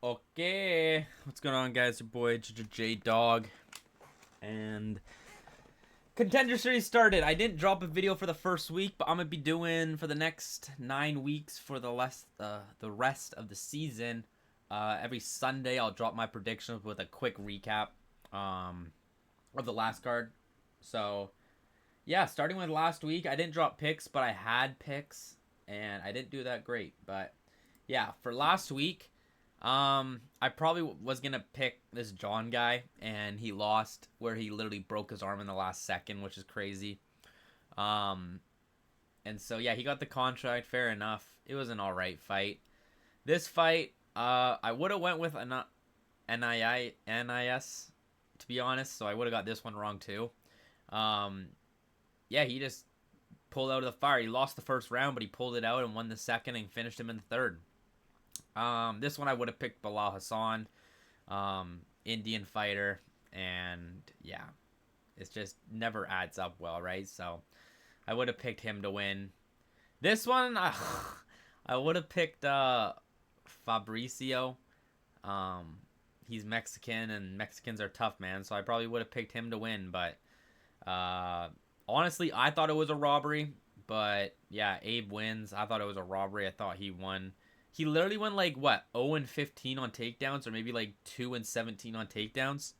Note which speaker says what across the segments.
Speaker 1: Okay, what's going on, guys? Your boy J Dog, and Contender Series started. I didn't drop a video for the first week, but I'm gonna be doing for the next 9 weeks for the rest of the season. Every Sunday, I'll drop my predictions with a quick recap of the last card. So, yeah, starting with last week, I didn't drop picks, but I had picks, and I didn't do that great. But yeah, for last week. I probably was gonna pick this John guy, and he lost where he literally broke his arm in the last second, which is crazy. Um, and so yeah, he got the contract. Fair enough. It was an all right fight. This fight, I would have went with an NIS to be honest, so I would have got this one wrong too. Um, yeah, he just pulled out of the fire. He lost the first round, but he pulled it out and won the second and finished him in the third. This one I would have picked Bilal Hassan, Indian fighter, and yeah, it just never adds up well, right? So I would have picked him to win. This one, I would have picked Fabricio. He's Mexican, and Mexicans are tough, man. So I probably would have picked him to win, but honestly, I thought it was a robbery. But yeah, Abe wins. I thought it was a robbery. I thought he won. He literally went like what 0-15 on takedowns, or maybe like 2-17 on takedowns.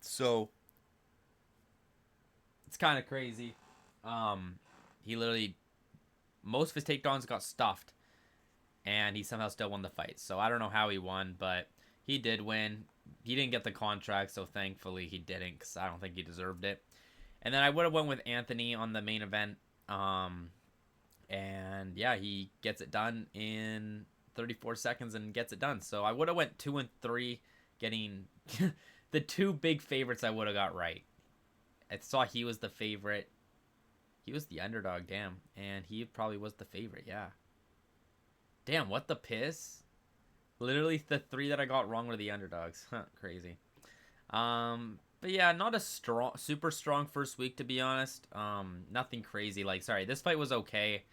Speaker 1: So it's kind of crazy. He literally most of his takedowns got stuffed, and he somehow still won the fight. So I don't know how he won, but he did win. He didn't get the contract, so thankfully he didn't, because I don't think he deserved it. And then I would have went with Anthony on the main event. And yeah, he gets it done in 34 seconds and gets it done. So I would have went 2-3, getting the two big favorites I would have got right. I saw he was the favorite. He was the underdog, damn. And he probably was the favorite, yeah. Damn, what the piss? Literally the three that I got wrong were the underdogs. Crazy. But yeah, not a super strong first week, to be honest. Nothing crazy. Like, sorry, this fight was okay.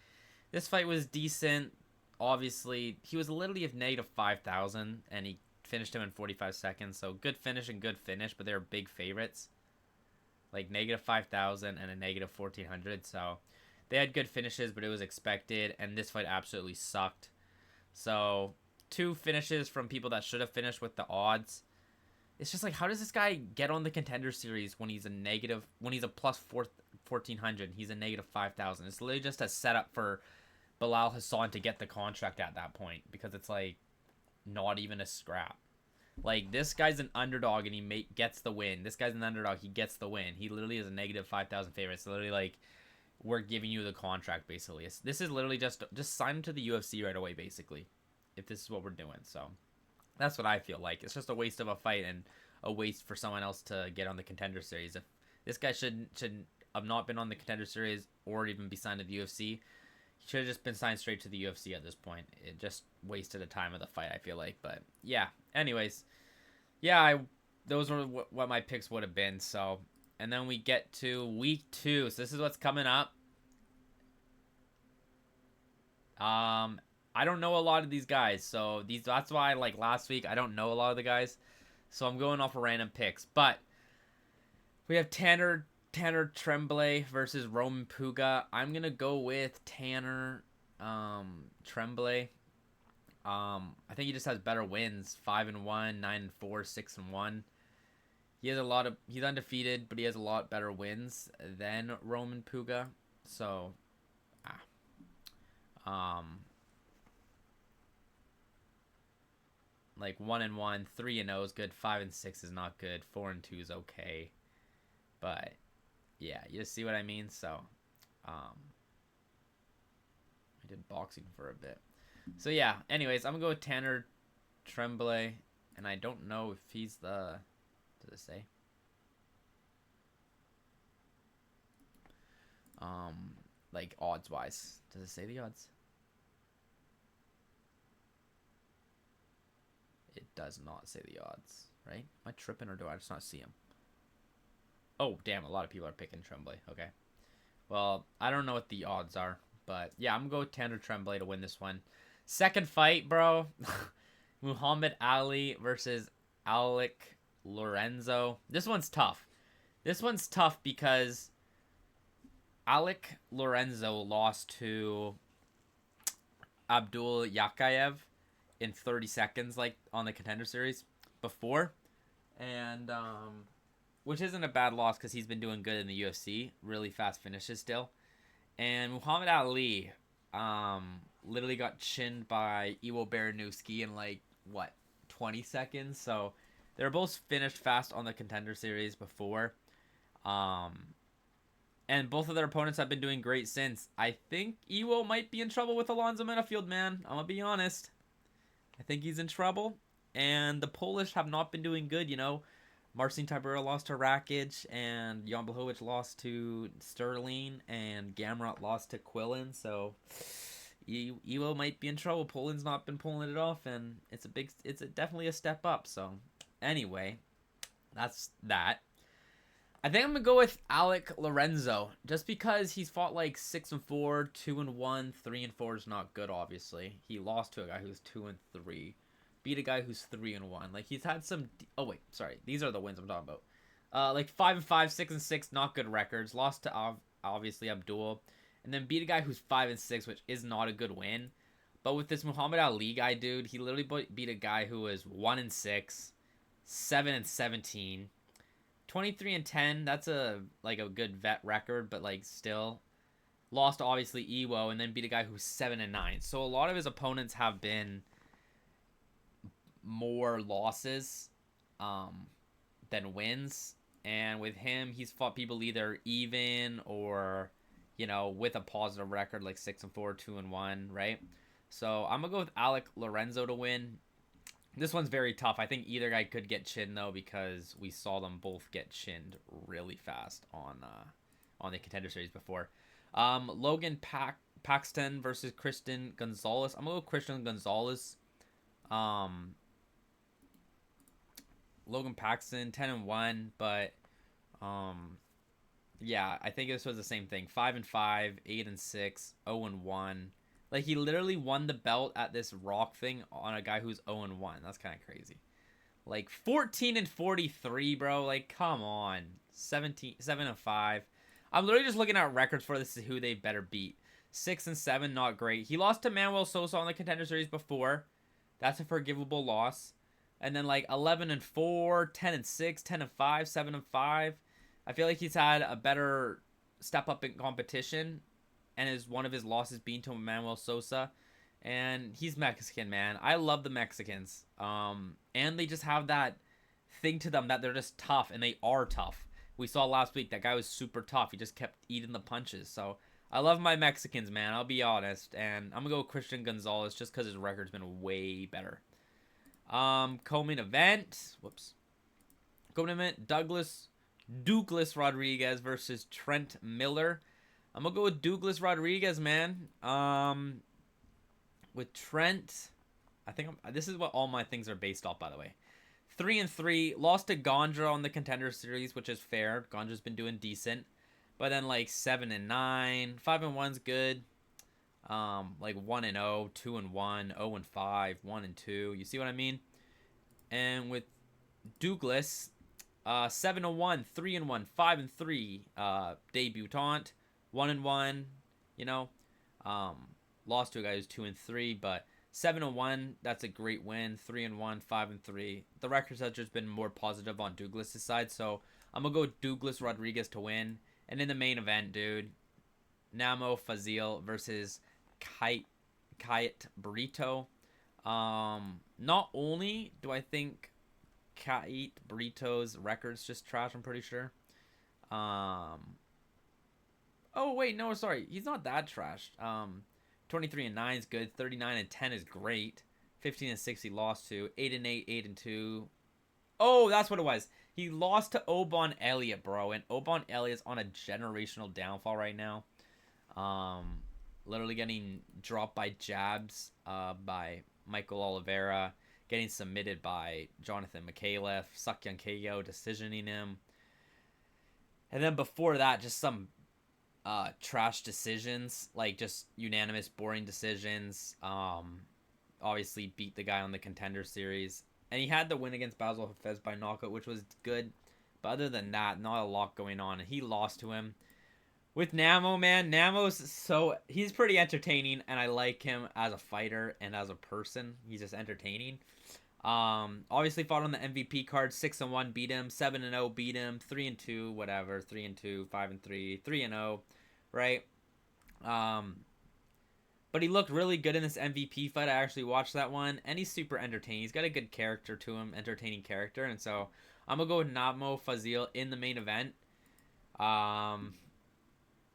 Speaker 1: This fight was decent. Obviously, he was literally of negative 5,000, and he finished him in 45 seconds. So good finish and good finish, but they were big favorites. Like negative 5,000 and a negative 1,400. So they had good finishes, but it was expected. And this fight absolutely sucked. So two finishes from people that should have finished with the odds. It's just like, how does this guy get on the Contender Series when he's a plus 1,400? He's a negative 5,000. It's literally just a setup for Bilal Hassan to get the contract at that point, because it's like not even a scrap. Like, this guy's an underdog and he gets the win. This guy's an underdog, he gets the win. He literally is a negative 5,000 favorite. It's literally like, we're giving you the contract, basically. This is literally just sign him to the UFC right away, basically, if this is what we're doing. So that's what I feel like. It's just a waste of a fight and a waste for someone else to get on the Contender Series. If this guy should have not been on the Contender Series or even be signed to the UFC, he should have just been signed straight to the UFC at this point. It just wasted the time of the fight, I feel like. But yeah, anyways, yeah, those were what my picks would have been. So, and then we get to week 2. So this is what's coming up. I don't know a lot of these guys, so that's why, like last week, I don't know a lot of the guys. So I'm going off of random picks. But we have Tanner Trembley versus Roman Puga. I'm gonna go with Tanner Trembley. I think he just has better wins. 5-1, 9-4, 6-1. He's undefeated, but he has a lot better wins than Roman Puga. So like 1-1, 3-0 is good, 5-6 is not good, 4-2 is okay. But yeah, you just see what I mean? So I did boxing for a bit. So yeah, anyways, I'm gonna go with Tanner Trembley, and I don't know if he's the, does it say? Like odds wise. Does it say the odds? It does not say the odds, right? Am I tripping, or do I just not see him? Oh, damn, a lot of people are picking Trembley. Okay. Well, I don't know what the odds are, but yeah, I'm going to go with Tanner Trembley to win this one. Second fight, bro. Muhammad Ali versus Alik Lorenzo. This one's tough. This one's tough because Alik Lorenzo lost to Abdul Yakayev in 30 seconds, like on the Contender Series before, and which isn't a bad loss because he's been doing good in the UFC. Really fast finishes still. And Muhammad Ali, literally got chinned by Iwo Baranowski in like what 20 seconds. So they're both finished fast on the Contender Series before. And both of their opponents have been doing great since. I think Iwo might be in trouble with Alonzo Menifield, man. I'm gonna be honest. I think he's in trouble. And the Polish have not been doing good, you know. Marcin Tybura lost to Rakic, and Jan Blachowicz lost to Sterling, and Gamrot lost to Quillen. So Iwo might be in trouble. Poland's not been pulling it off, and it's definitely a step up. So anyway, that's that. I think I'm gonna go with Alik Lorenzo, just because he's fought like 6-4, 2-1, 3-4 is not good. Obviously, he lost to a guy who's 2-3, beat a guy who's 3-1. Like he's had some. Oh wait, sorry, these are the wins I'm talking about. Like 5-5, 6-6, not good records. Lost to obviously Abdul, and then beat a guy who's 5-6, which is not a good win. But with this Muhammad Ali guy, dude, he literally beat a guy who was 1-6, 7-17. 23-10, that's a good vet record, but like still lost obviously Iwo, and then beat a guy who's 7-9. So a lot of his opponents have been more losses than wins, and with him he's fought people either even or, you know, with a positive record like 6-4, 2-1, right? So I'm gonna go with Alik Lorenzo to win. This one's very tough. I think either guy could get chinned though, because we saw them both get chinned really fast on the Contender Series before. Logan Paxton versus Cristian Gonzalez. I'm gonna go Cristian Gonzalez. Logan Paxton 10-1, but yeah, I think this was the same thing. 5-5, 8-6, 0-1. Like, he literally won the belt at this Rock thing on a guy who's 0-1. That's kind of crazy. Like, 14-43, bro. Like, come on. 7-5. I'm literally just looking at records for this, who they better beat. 6-7, not great. He lost to Manuel Sosa on the Contender Series before. That's a forgivable loss. And then, like, 11-4, 10-6, 10-5, 7-5. I feel like he's had a better step up in competition, and one of his losses being to Manuel Sosa. And he's Mexican, man. I love the Mexicans. And they just have that thing to them that they're just tough, and they are tough. We saw last week that guy was super tough. He just kept eating the punches. So I love my Mexicans, man. I'll be honest. And I'm going to go with Cristian Gonzalez just because his record's been way better. Co-main event. Co-main event, Douglas Rodrigues versus Trent Miller. I'm going to go with Douglas Rodrigues, man. With Trent, I think this is what all my things are based off, by the way. 3-3, lost to Gondra on the Contender Series, which is fair. Gondra's been doing decent. But then, like, 7-9. 5-1's good. Like, 1-0, 2-1, 0-5, 1-2. You see what I mean? And with Douglas, 7-1, 3-1, 5-3, debutant. 1-1, you know, lost to a guy who's 2-3, but 7-1, that's a great win. 3-1, 5-3. The records have just been more positive on Douglas' side, so I'm gonna go Douglas Rodrigues to win. And in the main event, dude, Namo Fazil versus Kaik Brito. Not only do I think Kaik Brito's record's just trash, I'm pretty sure. Oh, wait, no, sorry. He's not that trash. 23-9 is good. 39-10 is great. 15-6 he lost to. 8-8, 8-2. Oh, that's what it was. He lost to Obon Elliott, bro. And Obon Elliott's on a generational downfall right now. Literally getting dropped by jabs by Michael Oliveira. Getting submitted by Jonathan Mikhailov. Sakyan Keio decisioning him. And then before that, just some trash decisions, like just unanimous boring decisions. obviously beat the guy on the Contender Series. And he had the win against Basil Hafez by knockout, which was good. But other than that, not a lot going on. And he lost to him. With Namo, man, he's pretty entertaining, and I like him as a fighter and as a person. He's just entertaining. Obviously fought on the MVP card. 6-1 beat him. 7-0 beat him. 3-2, whatever. 3-2, 5-3, 3-0, right? But he looked really good in this MVP fight. I actually watched that one, and he's super entertaining. He's got a good character to him, entertaining character, and so I'm gonna go with Namo Fazil in the main event. That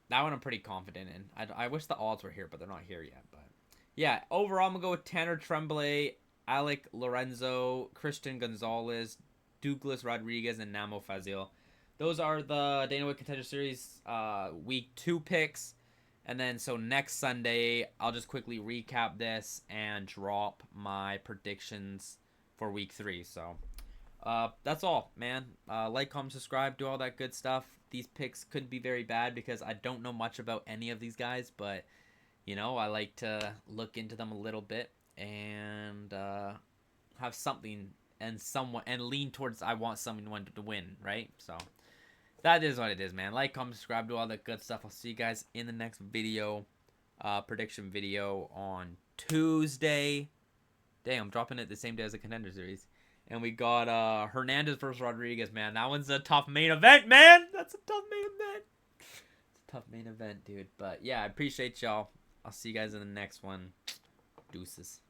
Speaker 1: one I'm pretty confident in. I wish the odds were here, but they're not here yet. But yeah, overall I'm gonna go with Tanner Trembley, Alik Lorenzo, Cristian Gonzalez, Douglas Rodrigues, and Namo Fazil. Those are the Dana White Contender Series Week 2 picks. And then, so next Sunday, I'll just quickly recap this and drop my predictions for Week 3. So, that's all, man. Like, comment, subscribe, do all that good stuff. These picks could be very bad because I don't know much about any of these guys. But, you know, I like to look into them a little bit and have something and lean towards I want someone to win, right? So that is what it is, man. Like, comment, subscribe, do all that good stuff. I'll see you guys in the next video, prediction video on Tuesday. Dang, I'm dropping it the same day as the Contender Series. And we got Hernandez versus Rodrigues, man. That one's a tough main event, man. That's a tough main event. It's a tough main event, dude. But yeah, I appreciate y'all. I'll see you guys in the next one. Deuces.